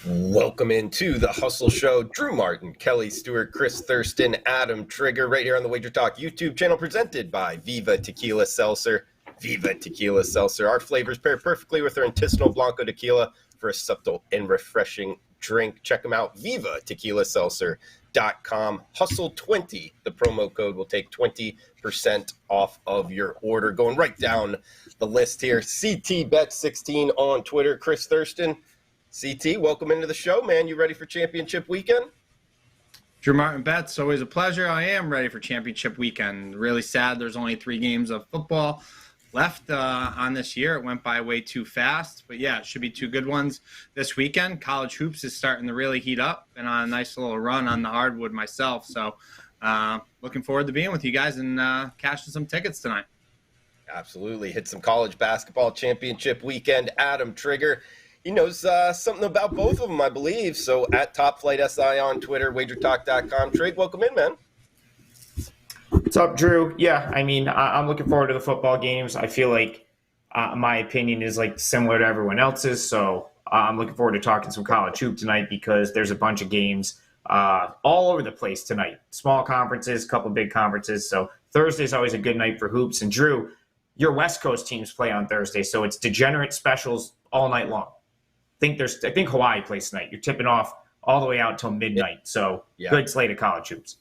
Welcome into the Hustle Show. Drew Martin, Kelly Stewart, Chris Thurston, Adam Trigger, right here on the Wager Talk YouTube channel, presented by Viva Tequila Seltzer. Viva Tequila Seltzer. Our flavors pair perfectly with our Intestinal Blanco tequila for a subtle and refreshing drink. Check them out, vivatequilaseltzer.com. Hustle20, the promo code will take 20% off of your order. Going right down the list here, CTBet16 on Twitter. Chris Thurston. CT, welcome into the show, man. You ready for championship weekend? Drew Martin Betts, always a pleasure. I am ready for championship weekend. Really sad there's only 3 games of football left on this year. It went by way too fast. But, yeah, it should be 2 good ones this weekend. College hoops is starting to really heat up. Been on a nice little run on the hardwood myself. So looking forward to being with you guys and cashing some tickets tonight. Absolutely. Hit some college basketball championship weekend. Adam Trigger. He knows something about both of them, I believe. So at Top Flight SI on Twitter, wagertalk.com. Trig, welcome in, man. What's up, Drew? Yeah, I mean, I'm looking forward to the football games. I feel like my opinion is like similar to everyone else's. So I'm looking forward to talking some college hoop tonight because there's a bunch of games all over the place tonight. Small conferences, a couple big conferences. So Thursday's always a good night for hoops. And Drew, your West Coast teams play on Thursday, so it's degenerate specials all night long. I think Hawaii plays tonight. You're tipping off all the way out until midnight. So Good slate of college hoops.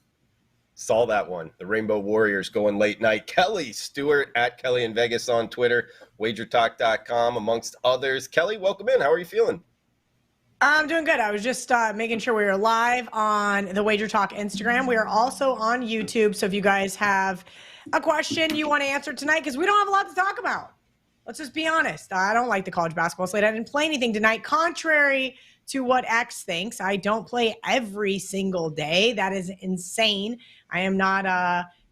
Saw that one. The Rainbow Warriors going late night. Kelly Stewart at Kelly in Vegas on Twitter, wagertalk.com, amongst others. Kelly, welcome in. How are you feeling? I'm doing good. I was just making sure we are live on the Wager Talk Instagram. We are also on YouTube. So if you guys have a question you want to answer tonight, because we don't have a lot to talk about. Let's just be honest. I don't like the college basketball slate. I didn't play anything tonight, contrary to what X thinks. I don't play every single day. That is insane. I am not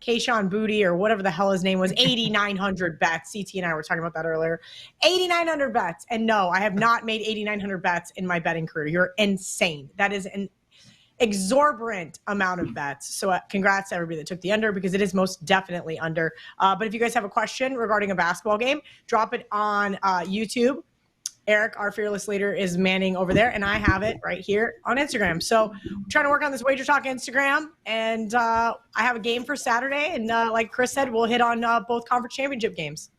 Kayshawn Booty or whatever the hell his name was. 8,900 bets. CT and I were talking about that earlier. 8,900 bets. And no, I have not made 8,900 bets in my betting career. You're insane. That is an exorbitant amount of bets. So congrats to everybody that took the under because it is most definitely under. But if you guys have a question regarding a basketball game, drop it on YouTube. Eric, our fearless leader, is manning over there, and I have it right here on Instagram. So we're trying to work on this Wager Talk Instagram, and I have a game for Saturday. And like Chris said, we'll hit on both conference championship games.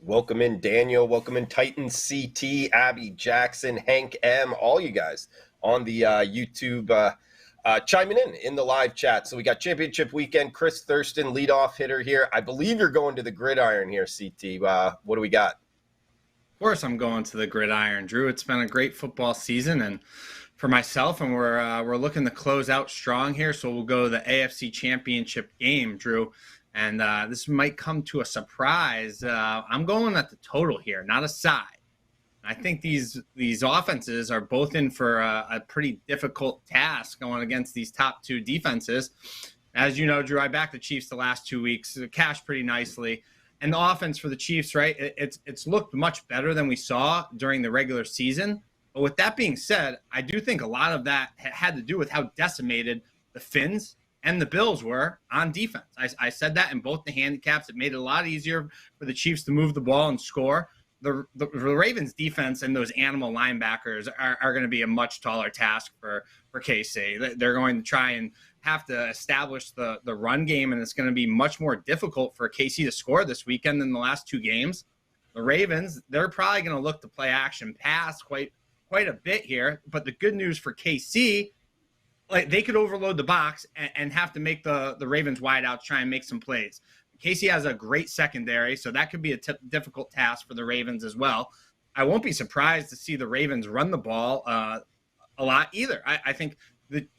Welcome in, Daniel. Welcome in, Titan CT, Abby Jackson, Hank M, all you guys on the YouTube chiming in the live chat. So we got championship weekend. Chris Thurston, leadoff hitter here. I believe you're going to the gridiron here, CT. What do we got? Of course I'm going to the gridiron, Drew. It's been a great football season and for myself, and we're looking to close out strong here. So we'll go to the AFC Championship game, Drew. And this might come to a surprise. I'm going at the total here, not a side. I think these offenses are both in for a pretty difficult task going against these top 2 defenses. As you know, Drew, I backed the Chiefs the last 2 weeks, cashed pretty nicely. And the offense for the Chiefs, right, it's looked much better than we saw during the regular season. But with that being said, I do think a lot of that had to do with how decimated the Finns and the Bills were on defense. I said that in both the handicaps. It made it a lot easier for the Chiefs to move the ball and score. The Ravens defense and those animal linebackers are going to be a much taller task for KC. They're going to try and have to establish the run game, and it's going to be much more difficult for KC to score this weekend than the last 2 games. The Ravens, they're probably going to look to play action pass quite a bit here. But the good news for KC, like they could overload the box and have to make the Ravens wideouts try and make some plays. KC has a great secondary, so that could be a difficult task for the Ravens as well. I won't be surprised to see the Ravens run the ball a lot either. I think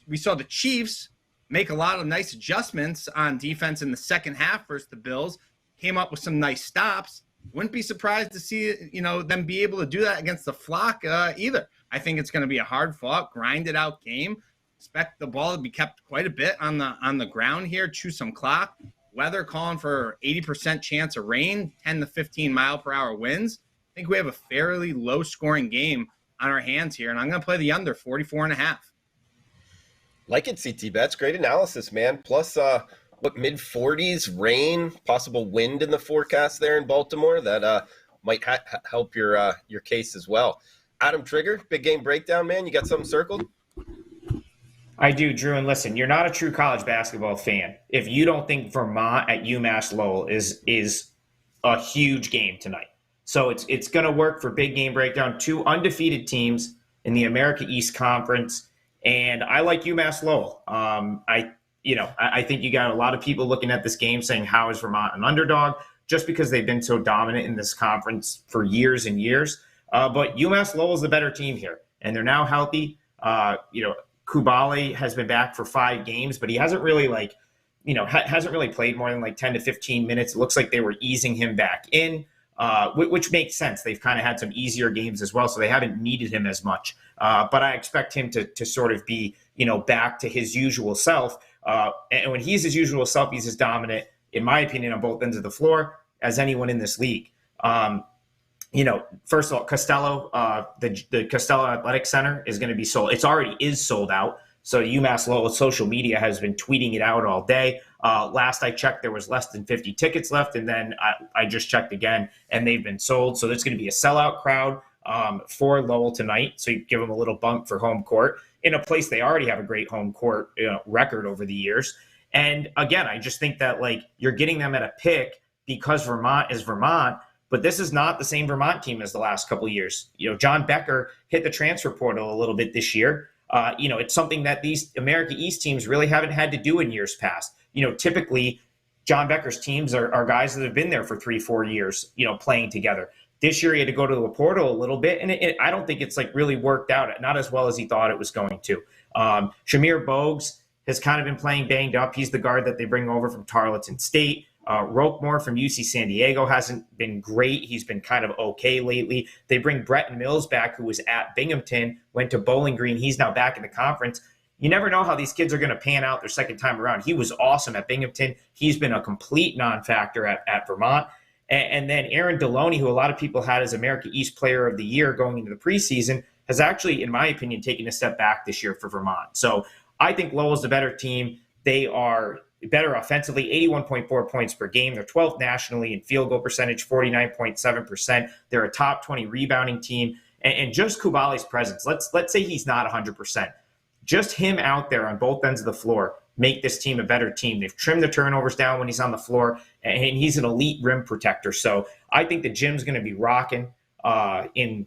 we saw the Chiefs make a lot of nice adjustments on defense in the second half versus the Bills, came up with some nice stops. Wouldn't be surprised to see them be able to do that against the Flock either. I think it's going to be a hard-fought, grinded-out game. Expect the ball to be kept quite a bit on the ground here, chew some clock. Weather calling for 80% chance of rain, 10 to 15 mile per hour winds. I think we have a fairly low scoring game on our hands here, and I'm going to play the under 44.5. Like it, CT Bets. Great analysis, man. Plus, mid-40s, rain, possible wind in the forecast there in Baltimore. That might help your case as well. Adam Trigger, big game breakdown, man. You got something circled? I do, Drew. And listen, you're not a true college basketball fan if you don't think Vermont at UMass Lowell is a huge game tonight. So it's going to work for big game breakdown. 2 undefeated teams in the America East Conference, and I like UMass Lowell. I think you got a lot of people looking at this game saying, how is Vermont an underdog? Just because they've been so dominant in this conference for years and years. But UMass Lowell is the better team here, and they're now healthy. Kubale has been back for 5 games, but he hasn't really hasn't really played more than like 10 to 15 minutes. It looks like they were easing him back in, which makes sense. They've kind of had some easier games as well, so they haven't needed him as much. But I expect him to sort of be, back to his usual self. And when he's his usual self, he's as dominant, in my opinion, on both ends of the floor as anyone in this league. First of all, Costello, the Costello Athletic Center is going to be sold. It's already is sold out. So UMass Lowell social media has been tweeting it out all day. Last I checked, there was less than 50 tickets left. And then I just checked again, and they've been sold. So there's going to be a sellout crowd for Lowell tonight. So you give them a little bump for home court in a place they already have a great home court record over the years. And again, I just think that you're getting them at a pick because Vermont is Vermont. But this is not the same Vermont team as the last couple of years. John Becker hit the transfer portal a little bit this year. It's something that these America East teams really haven't had to do in years past. Typically John Becker's teams are guys that have been there for 3-4 years, playing together. This year he had to go to the portal a little bit, and I don't think it's really worked out, not as well as he thought it was going to. Shamir Bogues has kind of been playing banged up. He's the guard that they bring over from Tarleton State. Roquemore from UC San Diego hasn't been great. He's been kind of okay lately. They bring Bretton Mills back, who was at Binghamton, went to Bowling Green. He's now back in the conference. You never know how these kids are going to pan out their second time around. He was awesome at Binghamton. He's been a complete non-factor at Vermont. And then Aaron Deloney, who a lot of people had as America East Player of the Year going into the preseason, has actually, in my opinion, taken a step back this year for Vermont. So I think Lowell's the better team. They are better offensively, 81.4 points per game. They're 12th nationally in field goal percentage, 49.7%. They're a top 20 rebounding team. And just Kubale's presence, let's say he's not 100%. Just him out there on both ends of the floor make this team a better team. They've trimmed the turnovers down when he's on the floor, and he's an elite rim protector. So I think the gym's going to be rocking in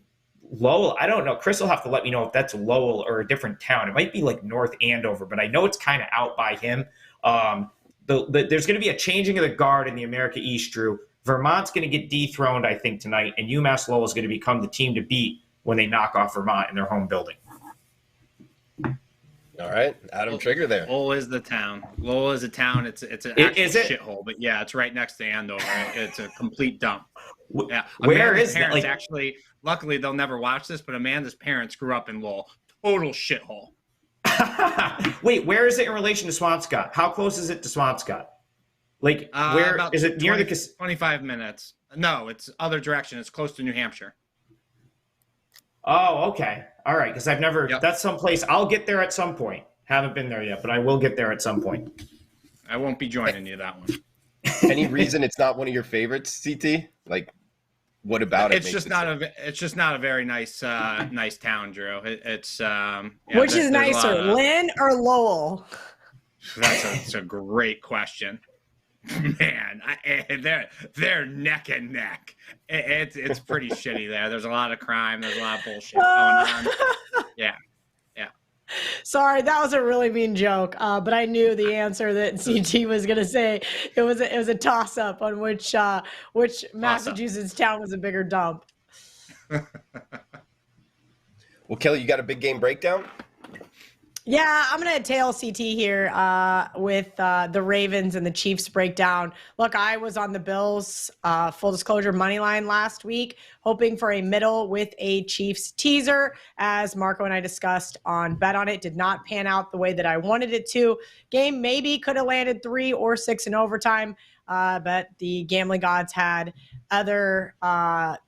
Lowell. I don't know. Chris will have to let me know if that's Lowell or a different town. It might be North Andover, but I know it's kind of out by him. There's going to be a changing of the guard in the America East, Drew. Vermont's going to get dethroned, I think, tonight, and UMass Lowell is going to become the team to beat when they knock off Vermont in their home building. All right, Adam Trigger there. Lowell is the town. Lowell is a town. It's an actual shithole, but yeah, it's right next to Andover. It's a complete dump. Yeah, where is parents that? Actually, luckily they'll never watch this, but Amanda's parents grew up in Lowell. Total shithole. Wait, where is it in relation to Swampscott? How close is it to Swampscott? Where is it near 25 minutes. No, it's other direction. It's close to New Hampshire. Oh, okay. All right, because I've never that's someplace. I'll get there at some point. Haven't been there yet, but I will get there at some point. I won't be joining you that one. Any reason it's not one of your favorites, CT? What about it? It's just not a very nice nice town, Drew. Which is nicer, Lynn or Lowell? That's a great question, man. They're neck and neck. It's pretty shitty there. There's a lot of crime. There's a lot of bullshit going on. Yeah. Sorry, that was a really mean joke. But I knew the answer that CT was going to say. It was a toss up on which Massachusetts town was a bigger dump. Well, Kelly, you got a big game breakdown? Yeah, I'm going to tail CT here with the Ravens and the Chiefs breakdown. Look, I was on the Bills, full disclosure, money line last week, hoping for a middle with a Chiefs teaser. As Marco and I discussed on Bet On It, did not pan out the way that I wanted it to. Game maybe could have landed 3 or 6 in overtime, but the gambling gods had other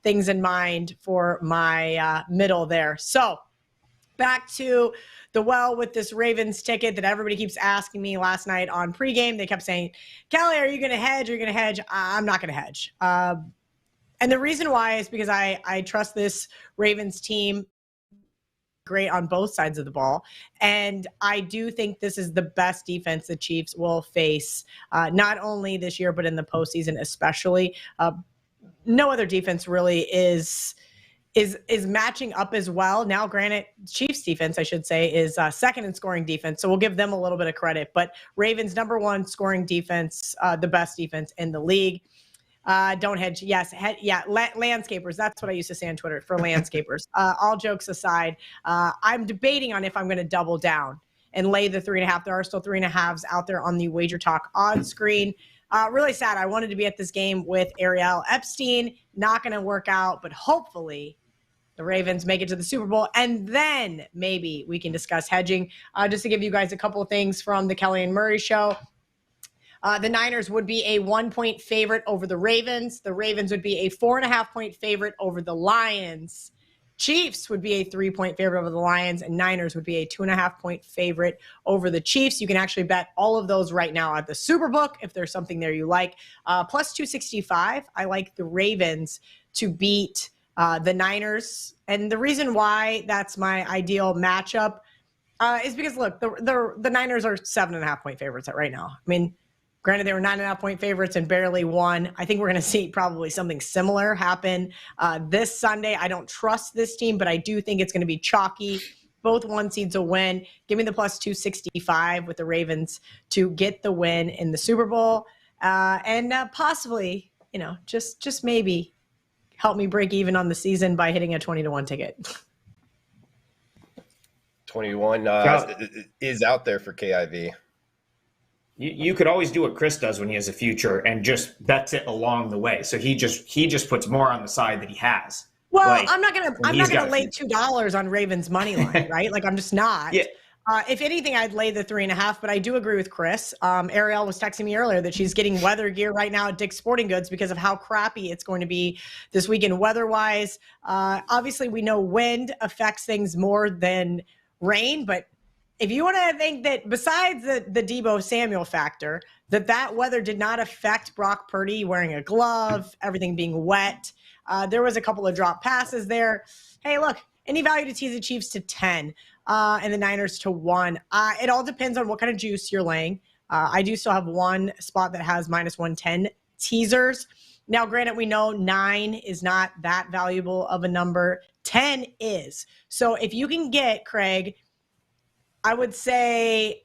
things in mind for my middle there. So back to the well with this Ravens ticket that everybody keeps asking me last night on pregame. They kept saying, Kelly, are you going to hedge? Are you going to hedge? I'm not going to hedge. And the reason why is because I trust this Ravens team great on both sides of the ball. And I do think this is the best defense the Chiefs will face, not only this year, but in the postseason especially. No other defense really is matching up as well. Now, granted, Chiefs defense, I should say, is second in scoring defense. So we'll give them a little bit of credit. But Ravens, number one scoring defense, the best defense in the league. Don't hedge. Yes. Landscapers. That's what I used to say on Twitter for landscapers. All jokes aside, I'm debating on if I'm going to double down and lay the 3.5. There are still 3.5s out there on the Wager Talk odds screen. Really sad. I wanted to be at this game with Ariel Epstein. Not going to work out, but hopefully the Ravens make it to the Super Bowl, and then maybe we can discuss hedging. Just to give you guys a couple of things from the Kelly and Murray show. The Niners would be a 1-point favorite over the Ravens. The Ravens would be a 4.5-point favorite over the Lions. Chiefs would be a 3-point favorite over the Lions, and Niners would be a 2.5-point favorite over the Chiefs. You can actually bet all of those right now at the Superbook if there's something there you like. Plus 265, I like the Ravens to beat the Niners. And the reason why that's my ideal matchup is because, look, the Niners are 7.5-point favorites right now. I mean, granted, they were 9.5-point favorites and barely won. I think we're going to see probably something similar happen this Sunday. I don't trust this team, but I do think it's going to be chalky. Both one seeds will win. Give me the plus 265 with the Ravens to get the win in the Super Bowl. And possibly, just maybe help me break even on the season by hitting a 20-1 ticket. 21 is out there for KIV. You could always do what Chris does when he has a future and just bets it along the way. So he just puts more on the side that he has. Well, like, I'm not gonna lay $2 on Ravens money line, right? Like, I'm just not. Yeah. If anything, I'd lay the 3.5, but I do agree with Chris. Ariel was texting me earlier that she's getting weather gear right now at Dick's Sporting Goods because of how crappy it's going to be this weekend weather-wise. Obviously, we know wind affects things more than rain, but if you want to think that besides the Deebo Samuel factor, that weather did not affect Brock Purdy wearing a glove, everything being wet. There was a couple of drop passes there. Hey, look, any value to tease the Chiefs to 10 and the Niners to 1. It all depends on what kind of juice you're laying. I do still have one spot that has minus 110 teasers. Now, granted, we know 9 is not that valuable of a number. 10 is. So if you can get, Craig, I would say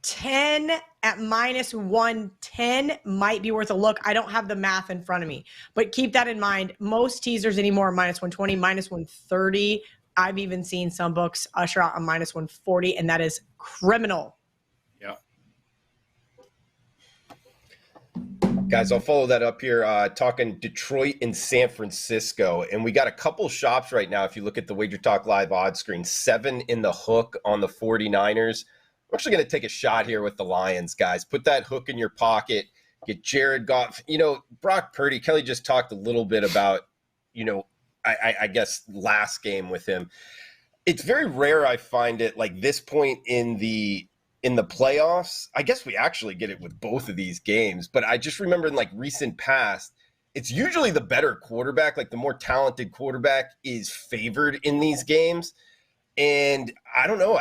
10 at minus 110 might be worth a look. I don't have the math in front of me, but keep that in mind. Most teasers anymore are minus 120, minus 130. I've even seen some books usher out a minus 140, and that is criminal. Yeah. Guys, I'll follow that up here, talking Detroit and San Francisco. And we got a couple shops right now. If you look at the Wager Talk Live odds screen, 7 in the hook on the 49ers. We're actually going to take a shot here with the Lions, guys. Put that hook in your pocket. Get Jared Goff. Brock Purdy, Kelly just talked a little bit about, I guess last game with him. It's very rare I find it like this point in the playoffs. I guess we actually get it with both of these games, but I just remember in like recent past, it's usually the better quarterback, like the more talented quarterback is favored in these games. And I don't know,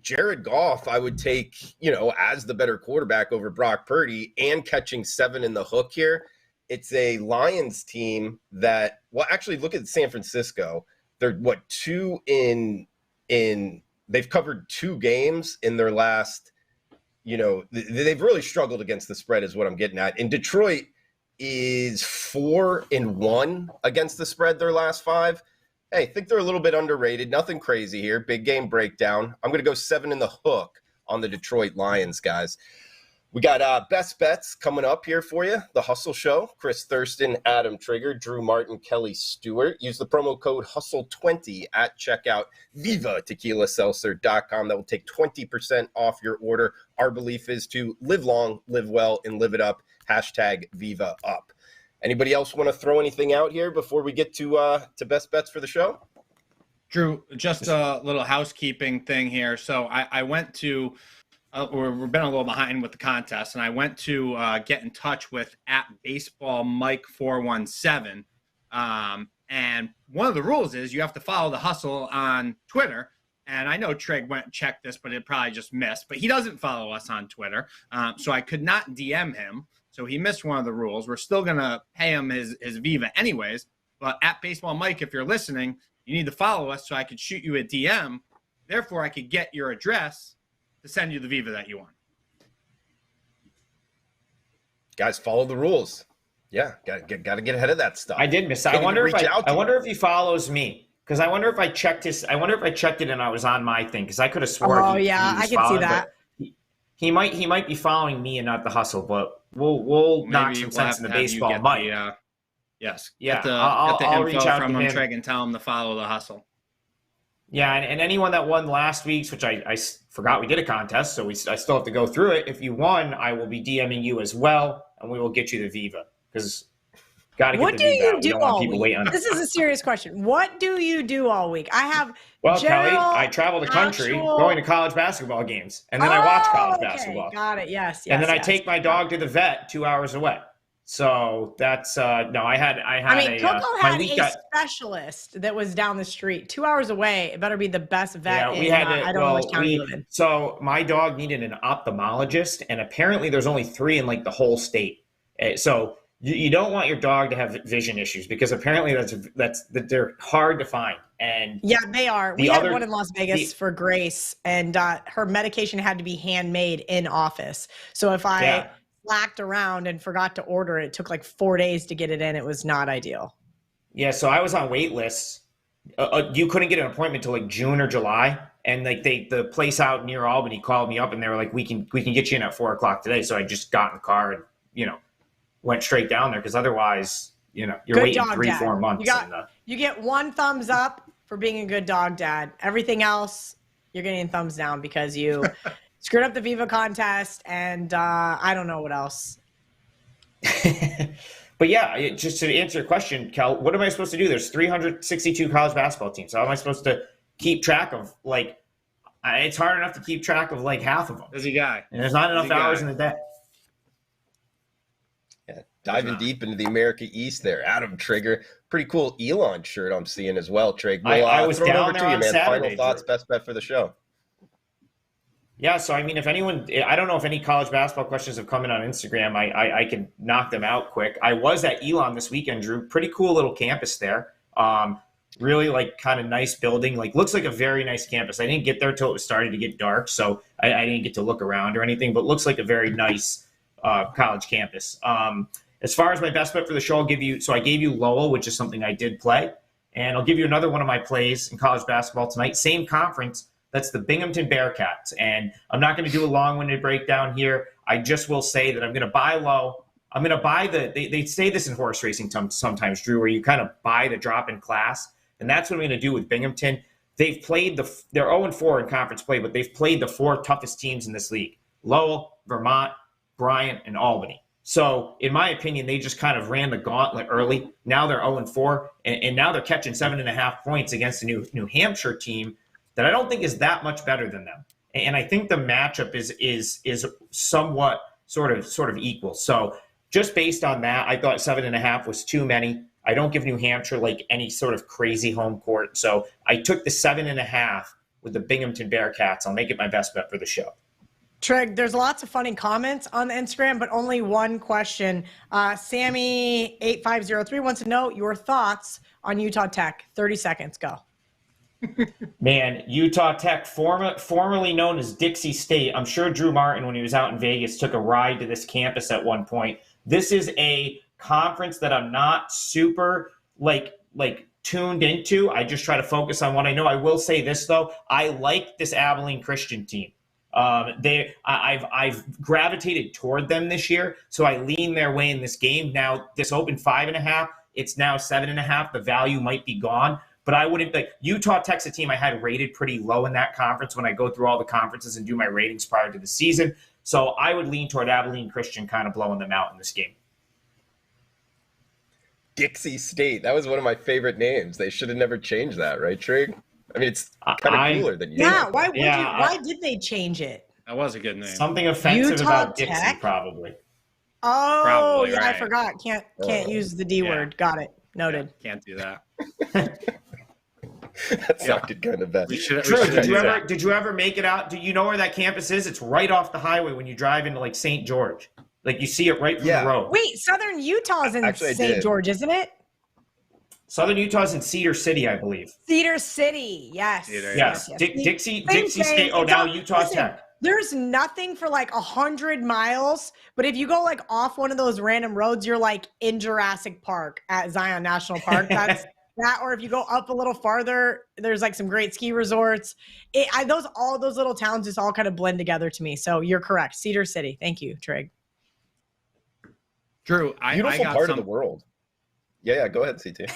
Jared Goff, I would take, as the better quarterback over Brock Purdy and catching 7 in the hook here. It's a Lions team that, well, actually look at San Francisco. They're 2 in they've covered 2 games in their last, they've really struggled against the spread is what I'm getting at. And Detroit is 4-1 against the spread their last 5. Hey, I think they're a little bit underrated. Nothing crazy here. Big game breakdown. I'm going to go 7 in the hook on the Detroit Lions, guys. We got best bets coming up here for you. The Hustle Show. Chris Thurston, Adam Trigger, Drew Martin, Kelly Stewart. Use the promo code HUSTLE20 at checkout. VivaTequilaSeltzer.com. That will take 20% off your order. Our belief is to live long, live well, and live it up. Hashtag Viva Up. Anybody else want to throw anything out here before we get to best bets for the show? Drew, just a little housekeeping thing here. So I went to we've been a little behind with the contest, and I went to get in touch with @BaseballMike417, And one of the rules is you have to follow the Hustle on Twitter. And I know Treg went and checked this, but it probably just missed. But he doesn't follow us on Twitter. So I could not DM him. So he missed one of the rules. We're still going to pay him his Viva anyways. But at Baseball Mike, if you're listening, you need to follow us so I could shoot you a DM. Therefore, I could get your address to send you the Viva that you want. Guys, follow the rules. Yeah, got to get ahead of that stuff. I did miss. I wonder if he follows me, because I wonder if I checked it and I was on my thing, because I could have sworn. Oh yeah, I can see that. He might be following me and not the Hustle, but we'll knock some sense in the Baseball Mike. Yes. Yeah. Get the I'll info reach out from to him, him. Treg, and tell him to follow the Hustle. Yeah, and anyone that won last week's, which I forgot we did a contest, so I still have to go through it. If you won, I will be DMing you as well, and we will get you the Viva, because got to get the Viva out. We don't want people waiting on it. This is a serious question. What do you do all week? I have Kelly, I travel the country going to college basketball games, and then I watch college basketball. Got it. Yes. And then I take my dog to the vet 2 hours away. So that's no. I mean, Coco had a specialist that was down the street, 2 hours away. It better be the best vet. Yeah, I don't know which county you live in. So my dog needed an ophthalmologist, and apparently there's only 3 in like the whole state. So you don't want your dog to have vision issues, because apparently they're hard to find. And yeah, they are. We had one in Las Vegas for Grace, and her medication had to be handmade in office. So if I slacked around and forgot to order it took like 4 days to get it in. It was not ideal. Yeah, so I was on wait lists. You couldn't get an appointment till like June or July, and like the place out near Albany called me up, and they were like, "We can get you in at 4 o'clock today." So I just got in the car and went straight down there, because otherwise you're good waiting dog, 3-4 months. You get 1 thumbs up for being a good dog dad. Everything else you're getting thumbs down because you screwed up the Viva contest, and I don't know what else. But yeah, just to answer your question, Kel, what am I supposed to do? There's 362 college basketball teams. How am I supposed to keep track of, like, it's hard enough to keep track of like half of them. Busy guy. And there's not enough hours in the day. Yeah, diving deep into the America East there. Adam Trigger. Pretty cool Elon shirt I'm seeing as well, Trig. We'll, I was throw it down over there to you, on man. Saturday. Final thoughts, best bet for the show. Yeah, so I mean, if anyone, I don't know if any college basketball questions have come in on Instagram. I can knock them out quick. I was at Elon this weekend, Drew. Pretty cool little campus there. Really like kind of nice building. Like looks like a very nice campus. I didn't get there till it was starting to get dark, so I didn't get to look around or anything. But looks like a very nice college campus. As far as my best bet for the show, I gave you Lowell, which is something I did play, and I'll give you another one of my plays in college basketball tonight. Same conference. That's the Binghamton Bearcats. And I'm not going to do a long-winded breakdown here. I just will say that I'm going to buy low. I'm going to buy they say this in horse racing sometimes, Drew, where you kind of buy the drop in class. And that's what I'm going to do with Binghamton. They've played they're 0-4 in conference play, but they've played the 4 toughest teams in this league: Lowell, Vermont, Bryant, and Albany. So in my opinion, they just kind of ran the gauntlet early. Now they're 0-4, and now they're catching 7.5 points against a New Hampshire team that I don't think is that much better than them. And I think the matchup is somewhat sort of equal. So just based on that, I thought 7.5 was too many. I don't give New Hampshire like any sort of crazy home court. So I took the 7.5 with the Binghamton Bearcats. I'll make it my best bet for the show. Treg, there's lots of funny comments on the Instagram, but only one question. Sammy8503 wants to know your thoughts on Utah Tech. 30 seconds, go. Man, Utah Tech, formerly known as Dixie State. I'm sure Drew Martin, when he was out in Vegas, took a ride to this campus at one point. This is a conference that I'm not super like tuned into. I just try to focus on what I know. I will say this though, I like this Abilene Christian team. I've gravitated toward them this year, so I lean their way in this game. Now this opened 5.5. It's now 7.5. The value might be gone. But I wouldn't like Utah Tech's a team I had rated pretty low in that conference when I go through all the conferences and do my ratings prior to the season. So I would lean toward Abilene Christian kind of blowing them out in this game. Dixie State. That was one of my favorite names. They should have never changed that, right, Trig? I mean, it's kind of cooler than you. Yeah, why did they change it? That was a good name. Something offensive Utah about Tech? Dixie, probably. Oh, Probably, yeah, right. I forgot. Can't use the D word. Got it. Noted. Yeah, can't do that. That sounded kind of bad. True. Did you ever make it out? Do you know where that campus is? It's right off the highway when you drive into like St. George. Like you see it right from the road. Wait, Southern Utah's in St. George, isn't it? Southern Utah's in Cedar City, I believe. Cedar City, yes. Yes. Dixie State. Oh, now Utah Tech. There's nothing for like 100 miles, but if you go like off one of those random roads, you're like in Jurassic Park at Zion National Park. That's that. Or if you go up a little farther, there's like some great ski resorts. All those little towns just all kind of blend together to me. So you're correct. Cedar City. Thank you, Trig. Drew, beautiful part of the world. Yeah. Go ahead, CT.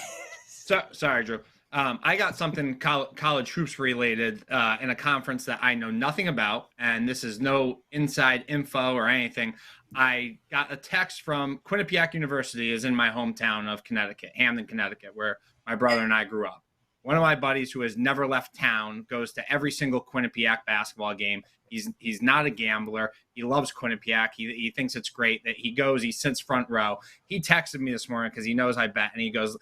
Sorry, Drew. I got something college hoops related in a conference that I know nothing about, and this is no inside info or anything. I got a text from Quinnipiac University, is in my hometown of Connecticut, Hamden, Connecticut, where my brother and I grew up. One of my buddies who has never left town goes to every single Quinnipiac basketball game. He's not a gambler. He loves Quinnipiac. He thinks it's great that he goes. He sits front row. He texted me this morning because he knows I bet, and he goes,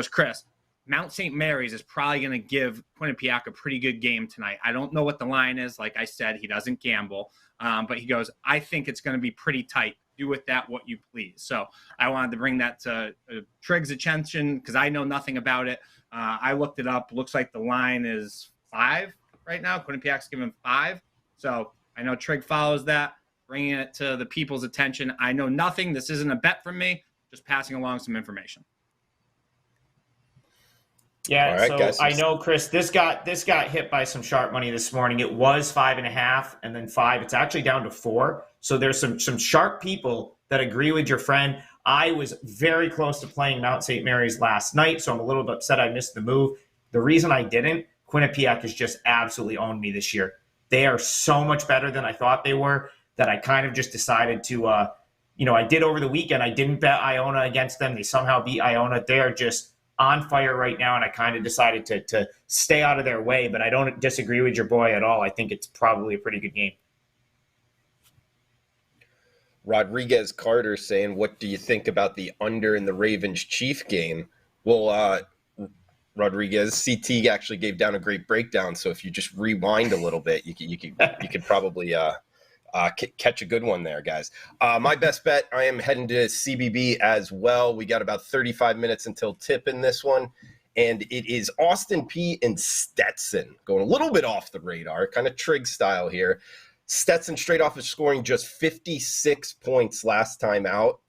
Chris, Mount St. Mary's is probably going to give Quinnipiac a pretty good game tonight. I don't know what the line is. Like I said, he doesn't gamble. But he goes, I think it's going to be pretty tight. Do with that what you please. So I wanted to bring that to Trig's attention because I know nothing about it. I looked it up. Looks like the line is 5 right now. Quinnipiac's given 5. So I know Trig follows that, bringing it to the people's attention. I know nothing. This isn't a bet from me. Just passing along some information. Yeah, right, so guys. I know, Chris, this got hit by some sharp money this morning. It was 5.5 and then 5. It's actually down to 4. So there's some sharp people that agree with your friend. I was very close to playing Mount St. Mary's last night, so I'm a little bit upset I missed the move. The reason I didn't, Quinnipiac has just absolutely owned me this year. They are so much better than I thought they were that I kind of just decided to, I did over the weekend. I didn't bet Iona against them. They somehow beat Iona. They are just on fire right now, and I kind of decided to stay out of their way, but I don't disagree with your boy at all. I think it's probably a pretty good game. Rodriguez Carter saying, what do you think about the under in the Ravens-Chief game? Well, Rodriguez, CT actually gave down a great breakdown, so if you just rewind a little bit, you could probably catch a good one there, guys. My best bet, I am heading to CBB as well. We got about 35 minutes until tip in this one, and it is Austin Peay and Stetson, going a little bit off the radar, kind of Trig style here. Stetson straight off of scoring just 56 points last time out.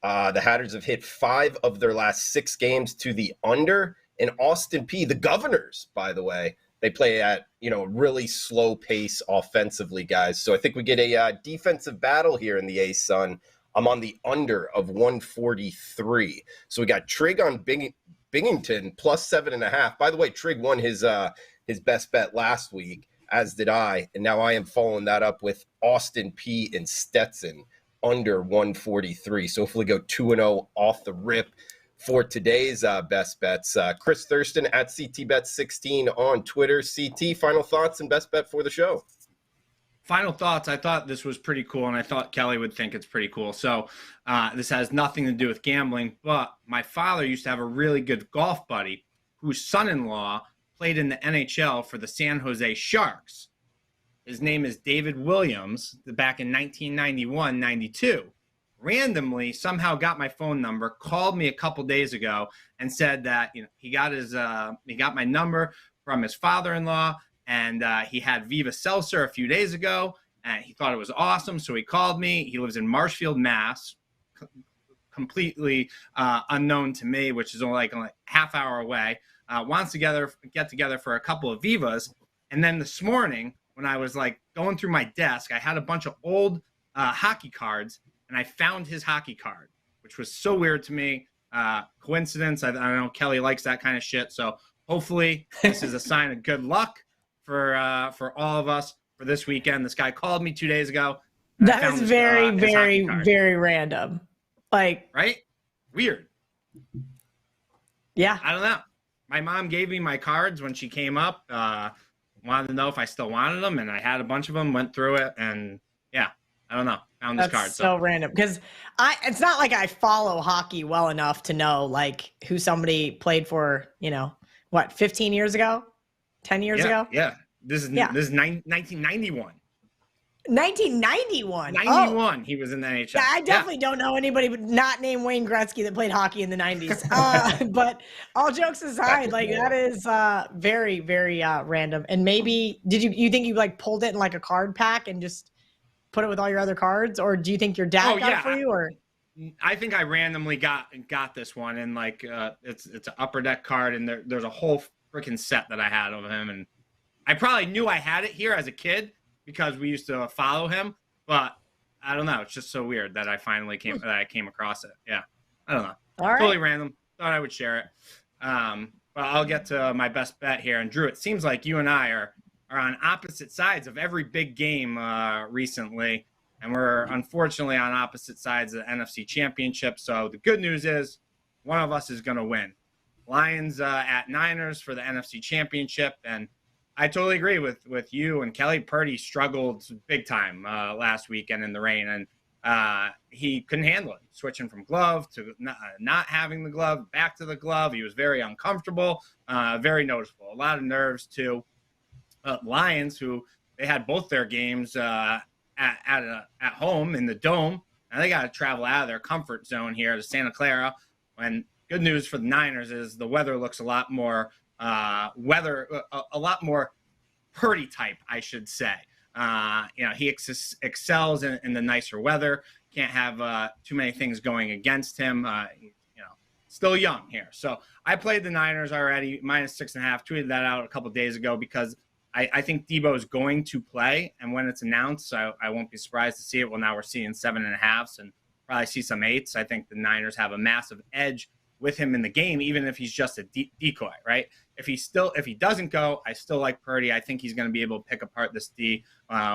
The Hatters have hit 5 of their last 6 games to the under, and Austin Peay, the Governors, by the way, they play at, really slow pace offensively, guys. So I think we get a defensive battle here in the A-Sun. I'm on the under of 143. So we got Trig on Binghamton plus 7.5. By the way, Trig won his best bet last week, as did I. And now I am following that up with Austin Peay and Stetson under 143. So hopefully go 2-0 off the rip for today's best bets. Chris Thurston at CTBet16 on Twitter. CT, final thoughts and best bet for the show. Final thoughts. I thought this was pretty cool, and I thought Kelly would think it's pretty cool. So this has nothing to do with gambling, but my father used to have a really good golf buddy whose son-in-law played in the NHL for the San Jose Sharks. His name is David Williams, back in 1991-92. Randomly somehow got my phone number, called me a couple days ago and said that he got my number from his father-in-law, and he had Viva Seltzer a few days ago, and he thought it was awesome, so he called me. He lives in Marshfield, Mass, completely unknown to me, which is only like a half hour away. Wants to get together for a couple of Vivas, and then this morning when I was like going through my desk, I had a bunch of old hockey cards. And I found his hockey card, which was so weird to me. Coincidence. I know Kelly likes that kind of shit. So hopefully this is a sign of good luck for all of us for this weekend. This guy called me 2 days ago. That is very, very, very random. Like, right? Weird. Yeah. I don't know. My mom gave me my cards when she came up. Wanted to know if I still wanted them, and I had a bunch of them, went through it, and yeah. I don't know. Found this card. That's so random because it's not like I follow hockey well enough to know like who somebody played for, 15 years ago, 10 years ago. Yeah. This is 1991. 1991. 91. He was in the NHL. Yeah, I definitely don't know anybody not named Wayne Gretzky that played hockey in the 90s. But all jokes aside, like that is very, very random. And maybe you think you like pulled it in like a card pack and just put it with all your other cards, or do you think your dad got it for you? Or I think I randomly got this one, and like it's an Upper Deck card, and there's a whole freaking set that I had of him, and I probably knew I had it here as a kid because we used to follow him, but I don't know. It's just so weird that I finally came across it. Yeah, I don't know. All right. Totally random. Thought I would share it. But I'll get to my best bet here. And Drew, it seems like you and I are on opposite sides of every big game recently, and we're unfortunately on opposite sides of the NFC Championship. So the good news is one of us is going to win. Lions at Niners for the NFC Championship, and I totally agree with you and Kelly. Purdy struggled big time last weekend in the rain, and he couldn't handle it. Switching from glove to not having the glove, back to the glove. He was very uncomfortable, very noticeable. A lot of nerves too. Lions, who they had both their games at home in the Dome, and they got to travel out of their comfort zone here to Santa Clara. And good news for the Niners is the weather looks a lot more a lot more Purdy type, I should say. He excels in the nicer weather. Can't have too many things going against him. Still young here. So I played the Niners already, -6.5. Tweeted that out a couple of days ago because I think Debo is going to play, and when it's announced, I won't be surprised to see it. Well, now we're seeing 7.5s and probably see some 8s. I think the Niners have a massive edge with him in the game, even if he's just a decoy, right? If he doesn't go, I still like Purdy. I think he's going to be able to pick apart this D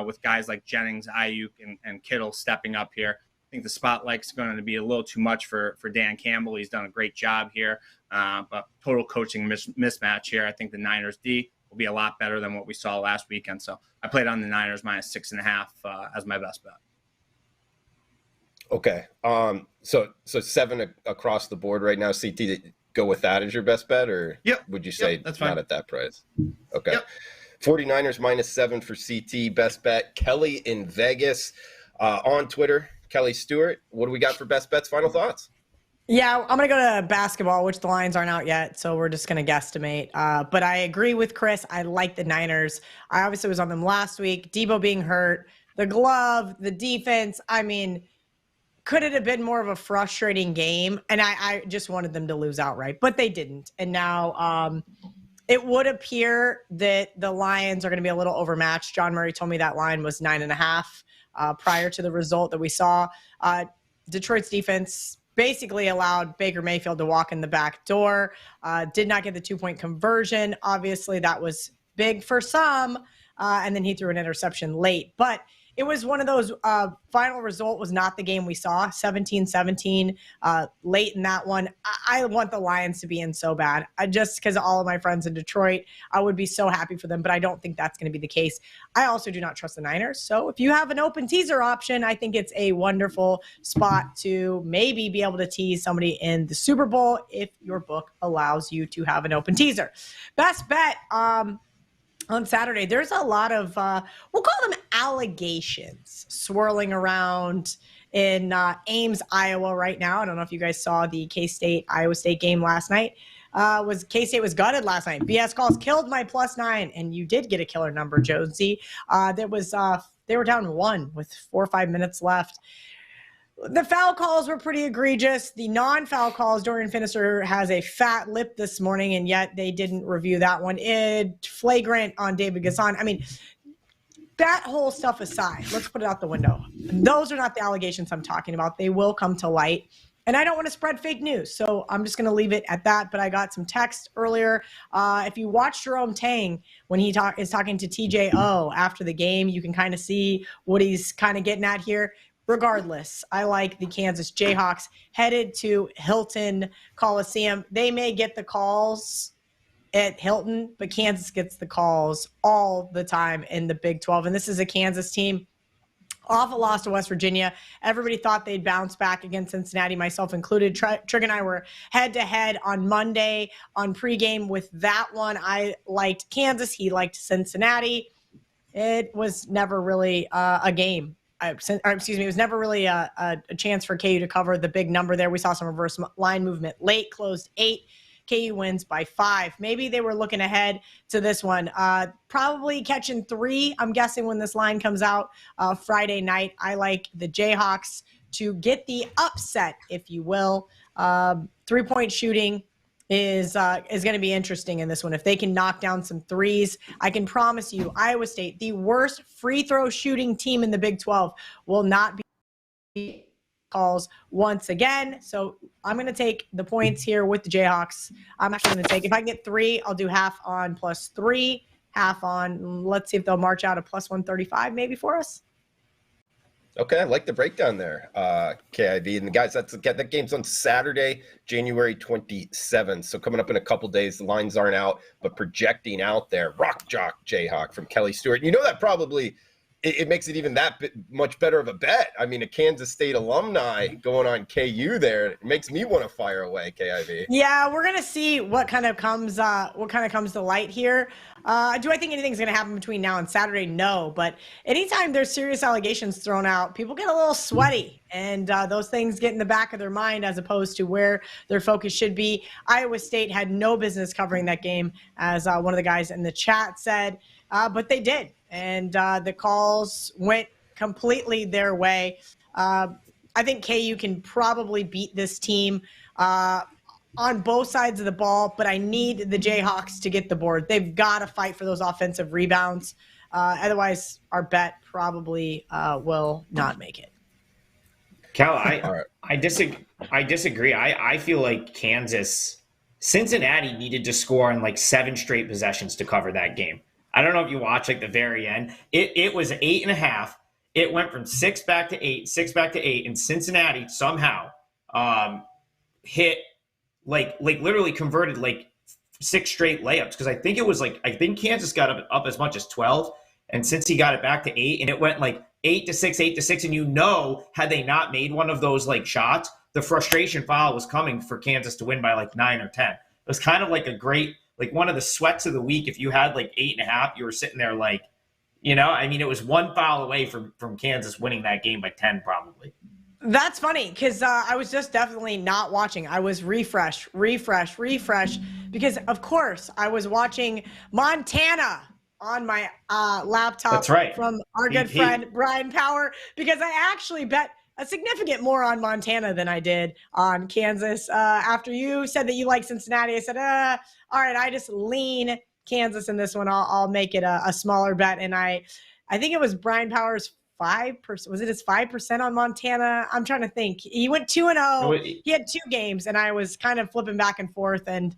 with guys like Jennings, Ayuk, and Kittle stepping up here. I think the spotlight's going to be a little too much for Dan Campbell. He's done a great job here, but total coaching mismatch here. I think the Niners D will be a lot better than what we saw last weekend. So I played on the Niners -6.5 as my best bet. Okay. So 7 across the board right now. CT, go with that as your best bet, or would you say that's fine. Not at that price? Okay. Yep. 49ers -7 for CT. Best bet. Kelly in Vegas on Twitter. Kelly Stewart. What do we got for best bets? Final thoughts? Yeah, I'm going to go to basketball, which the lines aren't out yet, so we're just going to guesstimate. But I agree with Chris. I like the Niners. I obviously was on them last week. Debo being hurt, the glove, the defense. I mean, could it have been more of a frustrating game? And I just wanted them to lose outright, but they didn't. And now it would appear that the Lions are going to be a little overmatched. John Murray told me that line was 9.5 prior to the result that we saw. Detroit's defense basically allowed Baker Mayfield to walk in the back door, did not get the 2-point conversion. Obviously, that was big for some, and then he threw an interception late. But it was one of those final result was not the game we saw, 17-17 late in that one. I want the Lions to be in so bad. Just because of all of my friends in Detroit, I would be so happy for them, but I don't think that's going to be the case. I also do not trust the Niners. So if you have an open teaser option, I think it's a wonderful spot to maybe be able to tease somebody in the Super Bowl if your book allows you to have an open teaser. Best bet, on Saturday, there's a lot of, we'll call them allegations swirling around in Ames, Iowa right now. I don't know if you guys saw the K-State-Iowa State game last night. K-State was gutted last night. BS calls killed my +9, and you did get a killer number, Jonesy. They were down 1 with 4 or 5 minutes left. The foul calls were pretty egregious. The non-foul calls, Dorian Finney has a fat lip this morning, and yet they didn't review that one. Flagrant on David Gasson. I mean, that whole stuff aside, let's put it out the window. Those are not the allegations I'm talking about. They will come to light. And I don't want to spread fake news, so I'm just going to leave it at that. But I got some text earlier. If you watch Jerome Tang when he is talking to TJO after the game, you can kind of see what he's kind of getting at here. Regardless, I like the Kansas Jayhawks headed to Hilton Coliseum. They may get the calls at Hilton, but Kansas gets the calls all the time in the Big 12. And this is a Kansas team Awful loss to West Virginia. Everybody thought they'd bounce back against Cincinnati, myself included. Trig and I were head-to-head on Monday on pregame with that one. I liked Kansas. He liked Cincinnati. It was never really a game. It was never really a chance for KU to cover the big number there. We saw some reverse line movement late, closed 8. KU wins by 5. Maybe they were looking ahead to this one. Probably catching 3, I'm guessing, when this line comes out Friday night. I like the Jayhawks to get the upset, if you will. 3-point shooting is going to be interesting in this one. If they can knock down some threes, I can promise you Iowa State, the worst free throw shooting team in the Big 12, will not be calls once again. So I'm going to take the points here with the Jayhawks. I'm actually going to take, if I can get 3, I'll do half on +3, half on, let's see if they'll march out a +135 maybe for us. Okay, I like the breakdown there, KIV. And the guys, that game's on Saturday, January 27th. So coming up in a couple days, the lines aren't out, but projecting out there, Rock Jock Jayhawk from Kelly Stewart. You know that probably it makes it even that much better of a bet. I mean, a Kansas State alumni going on KU there, it makes me want to fire away, KIV. Yeah, we're gonna see what kind of comes to light here. Do I think anything's going to happen between now and Saturday? No, but anytime there's serious allegations thrown out, people get a little sweaty, and those things get in the back of their mind as opposed to where their focus should be. Iowa State had no business covering that game, as one of the guys in the chat said, but they did, and the calls went completely their way. I think KU can probably beat this team on both sides of the ball, but I need the Jayhawks to get the board. They've got to fight for those offensive rebounds. Otherwise, our bet probably will not make it. Cal, I disagree. I feel like Cincinnati needed to score in like 7 straight possessions to cover that game. I don't know if you watched like the very end. It was 8.5. It went from 6 back to 8, 6 back to 8, and Cincinnati somehow hit like literally converted like 6 straight layups, because I think Kansas got up as much as 12, and since he got it back to 8, and it went like 8-6, and had they not made one of those like shots, the frustration foul was coming for Kansas to win by like 9 or 10. It was kind of like a great, like one of the sweats of the week. If you had like 8.5, you were sitting there like, it was one foul away from Kansas winning that game by 10 probably. That's funny, because I was just definitely not watching. I was refresh, because, of course, I was watching Montana on my laptop. That's right. From our good friend Brian Power, because I actually bet a significant more on Montana than I did on Kansas. After you said that you like Cincinnati, I said, all right, I just lean Kansas in this one. I'll make it a smaller bet. And I think it was Brian Power's 5%. Was it his 5% on Montana? I'm trying to think. He went 2-0. He had 2 games, and I was kind of flipping back and forth. And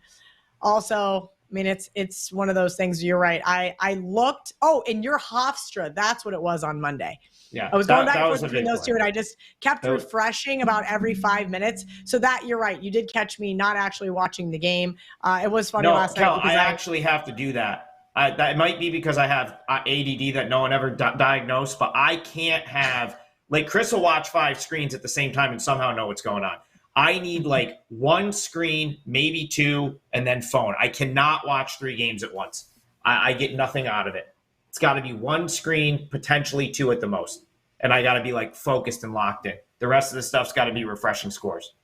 also, I mean, it's one of those things. You're right. I looked. Oh, and your Hofstra. That's what it was on Monday. Yeah, I was going back and forth between those two, and I just kept refreshing about every 5 minutes. So that, you're right. You did catch me not actually watching the game. It was funny last night. I actually have to do that. That might be because I have ADD that no one ever diagnosed, but I can't have, like, Chris will watch 5 screens at the same time and somehow know what's going on. I need like 1 screen, maybe 2, and then phone. I cannot watch 3 games at once. I get nothing out of it. It's got to be 1 screen, potentially 2 at the most. And I got to be like focused and locked in. The rest of the stuff's got to be refreshing scores.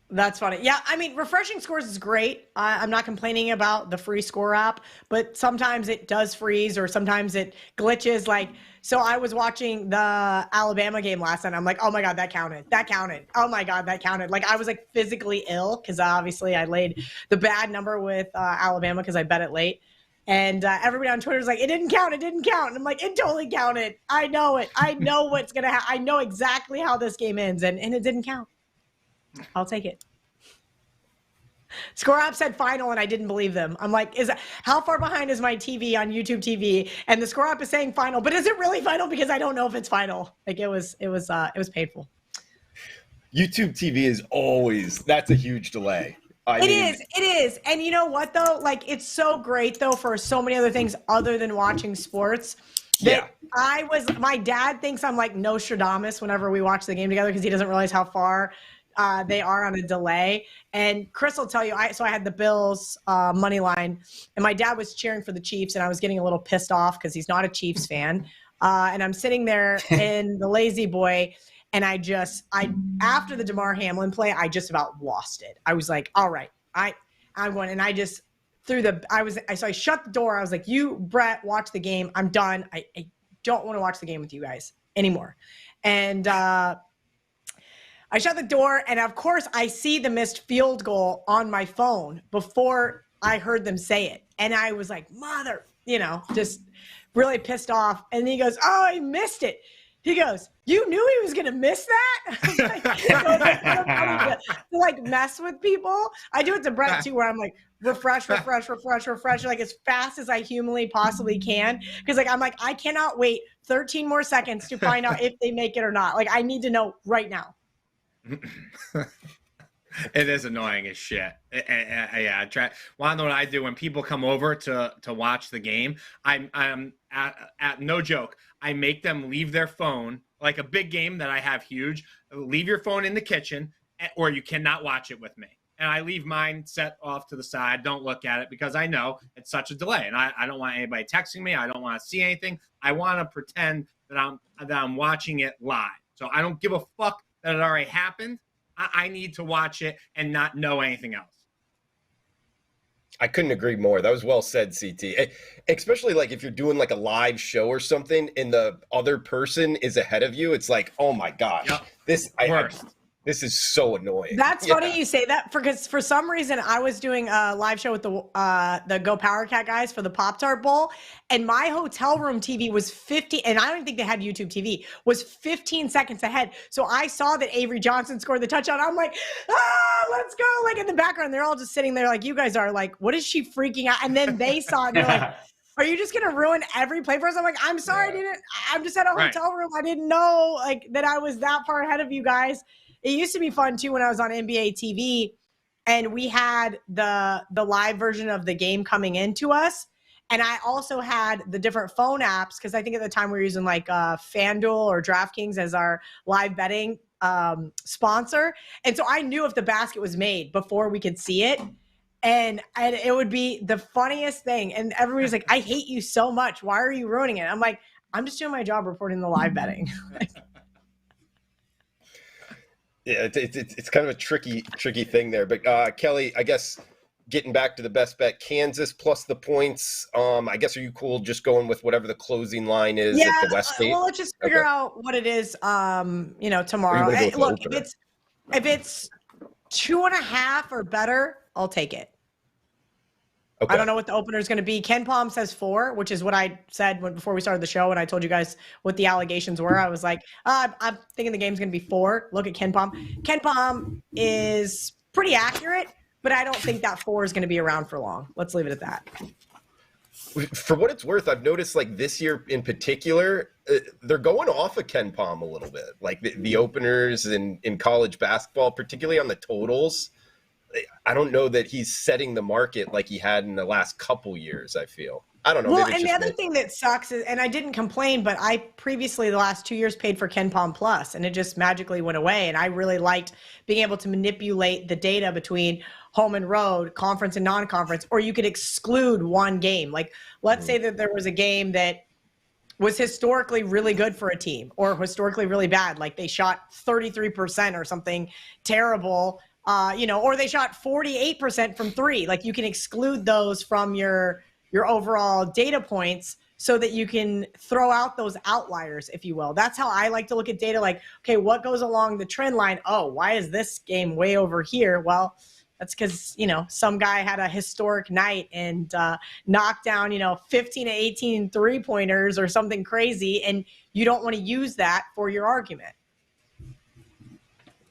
That's funny. Yeah, I mean, refreshing scores is great. I'm not complaining about the free score app, but sometimes it does freeze or sometimes it glitches. Like, so I was watching the Alabama game last night. I'm like, oh my God, that counted. That counted. Oh my God, that counted. Like, I was like physically ill because obviously I laid the bad number with Alabama because I bet it late. And everybody on Twitter was like, it didn't count. It didn't count. And I'm like, it totally counted. I know it. I know what's going to happen. I know exactly how this game ends. And it didn't count. I'll take it. Score app said final, and I didn't believe them. I'm like, how far behind is my TV on YouTube TV? And the score app is saying final, but is it really final? Because I don't know if it's final. Like, it was painful. YouTube TV is always, that's a huge delay. It is. And you know what, though? Like, it's so great, though, for so many other things other than watching sports. Yeah. My dad thinks I'm like Nostradamus whenever we watch the game together because he doesn't realize how far they are on a delay. And Chris will tell you, I had the Bills money line, and my dad was cheering for the Chiefs, and I was getting a little pissed off because he's not a Chiefs fan. And I'm sitting there in the lazy boy, and after the DeMar Hamlin play, I just about lost it. I was like, all right, I'm going, and I just I shut the door. I was like, you, Brett, watch the game. I'm done. I don't want to watch the game with you guys anymore. And I shut the door, and of course, I see the missed field goal on my phone before I heard them say it. And I was like, just really pissed off. And he goes, oh, I missed it. He goes, you knew he was going to miss that? To like mess with people. I do it to Brett too, where I'm like, refresh, like as fast as I humanly possibly can. Because I'm like, I cannot wait 13 more seconds to find out if they make it or not. Like, I need to know right now. It is annoying as shit. Yeah, want to know what I do when people come over to watch the game? I'm at no joke. I make them leave their phone, like a big game that I have huge. Leave your phone in the kitchen, or you cannot watch it with me. And I leave mine set off to the side. Don't look at it because I know it's such a delay, and I don't want anybody texting me. I don't want to see anything. I want to pretend that I'm watching it live. So I don't give a fuck that it already happened. I need to watch it and not know anything else. I couldn't agree more. That was well said, CT. Especially like if you're doing like a live show or something and the other person is ahead of you, it's like, oh my gosh, yep. This is so annoying. That's funny you say that because for some reason I was doing a live show with the Go Power Cat guys for the Pop-Tart Bowl, and my hotel room TV was 50, and I don't even think they had YouTube TV, was 15 seconds ahead. So I saw that Avery Johnson scored the touchdown. I'm like, let's go. Like in the background, they're all just sitting there like, you guys are like, what is she freaking out? And then they saw it and they're like, are you just going to ruin every play for us? I'm like, I'm sorry, I'm just at a hotel room. I didn't know like that I was that far ahead of you guys. It used to be fun too when I was on NBA TV and we had the live version of the game coming into us. And I also had the different phone apps because I think at the time we were using like FanDuel or DraftKings as our live betting sponsor. And so I knew if the basket was made before we could see it. And it would be the funniest thing. And everybody's like, I hate you so much. Why are you ruining it? I'm like, I'm just doing my job reporting the live betting. Yeah, it's kind of a tricky thing there. But Kelly, I guess getting back to the best bet, Kansas plus the points. I guess are you cool just going with whatever the closing line is at the West State? Well, let's just figure out what it is. Tomorrow. Hey, look, if it's 2.5 or better, I'll take it. Okay. I don't know what the opener is going to be. Ken Palm says 4, which is what I said before we started the show. And I told you guys what the allegations were. I was like, I'm thinking the game's going to be 4. Look at Ken Palm. Ken Palm is pretty accurate, but I don't think that 4 is going to be around for long. Let's leave it at that. For what it's worth, I've noticed like this year in particular, they're going off of Ken Palm a little bit. Like the openers in college basketball, particularly on the totals. I don't know that he's setting the market like he had in the last couple years, I feel. I don't know. Well, and the other thing that sucks is, and I didn't complain, but I previously the last 2 years paid for Ken Palm Plus, and it just magically went away. And I really liked being able to manipulate the data between home and road, conference and non-conference, or you could exclude one game. Like, let's say that there was a game that was historically really good for a team or historically really bad. Like they shot 33% or something terrible. Or they shot 48% from 3. Like you can exclude those from your overall data points so that you can throw out those outliers, if you will. That's how I like to look at data. Like, okay, what goes along the trend line? Oh, why is this game way over here? Well, that's because, some guy had a historic night and knocked down, 15 to 18 3-pointers or something crazy. And you don't want to use that for your argument.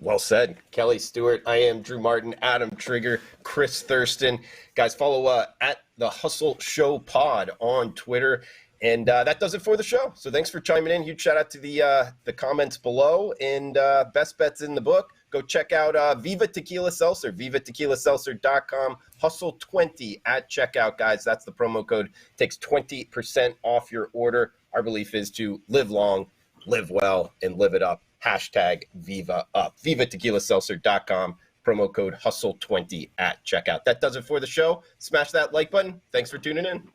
Well said. Kelly Stewart. I am Drew Martin, Adam Trigger, Chris Thurston. Guys, follow at the Hustle Show Pod on Twitter. And that does it for the show. So thanks for chiming in. Huge shout out to the comments below. And best bets in the book. Go check out Viva Tequila Seltzer, vivatequilaseltzer.com. Hustle20 at checkout, guys. That's the promo code. Takes 20% off your order. Our belief is to live long, live well, and live it up. #Viva Up. VivaTequilaSeltzer.com. Promo code HUSTLE20 at checkout. That does it for the show. Smash that like button. Thanks for tuning in.